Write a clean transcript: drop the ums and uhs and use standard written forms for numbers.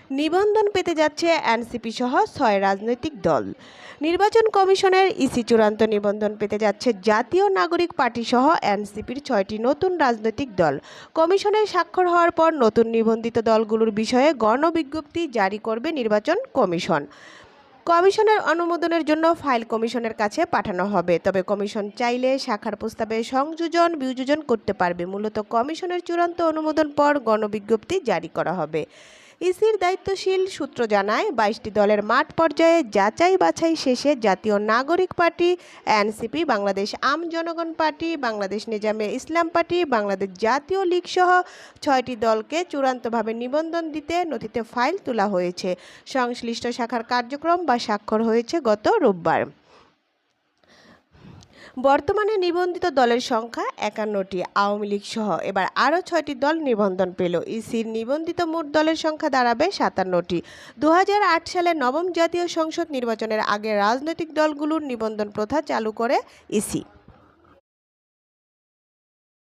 নিবন্ধন পেতে যাচ্ছে এনসিপি সহ ৬ রাজনৈতিক দল। নির্বাচন কমিশনের ইসি চূড়ান্ত নিবন্ধন পেতে যাচ্ছে জাতীয় নাগরিক পার্টি সহ এনসিপির ৬টি নতুন রাজনৈতিক দল। কমিশনের স্বাক্ষর হওয়ার পর নতুন নিবন্ধিত দলগুলোর বিষয়ে গণবিজ্ঞপ্তি জারি করবে নির্বাচন কমিশন। কমিশনের অনুমোদনের জন্য ফাইল কমিশনের কাছে পাঠানো হবে, তবে কমিশন চাইলে শাখার প্রস্তাবে সংযোজন বিয়োজন করতে পারবে। মূলত কমিশনের চূড়ান্ত অনুমোদন পর গণবিজ্ঞপ্তি জারি করা হবে। ইসির দায়িত্বশীল সূত্র জানায়, ২২টি দলের মাঠ পর্যায়ে যাচাই বাছাই শেষে জাতীয় নাগরিক পার্টি, এনসিপি, বাংলাদেশ আম জনগণ পার্টি, বাংলাদেশ নিজামে ইসলাম পার্টি, বাংলাদেশ জাতীয় লীগ সহ ৬টি দলকে চূড়ান্তভাবে নিবন্ধন দিতে নথিতে ফাইল তোলা হয়েছে। সংশ্লিষ্ট শাখার কার্যক্রম বা স্বাক্ষর হয়েছে গত রোববার। বর্তমানে নিবন্ধিত দলের সংখ্যা ৫১টি। আওয়ামী লীগ সহ এবার আরও ৬টি দল নিবন্ধন পেল। ইসির নিবন্ধিত মোট দলের সংখ্যা দাঁড়াবে ৫৭টি। ২০০৮ সালে নবম জাতীয় সংসদ নির্বাচনের আগে রাজনৈতিক দলগুলোর নিবন্ধন প্রথা চালু করে ইসি।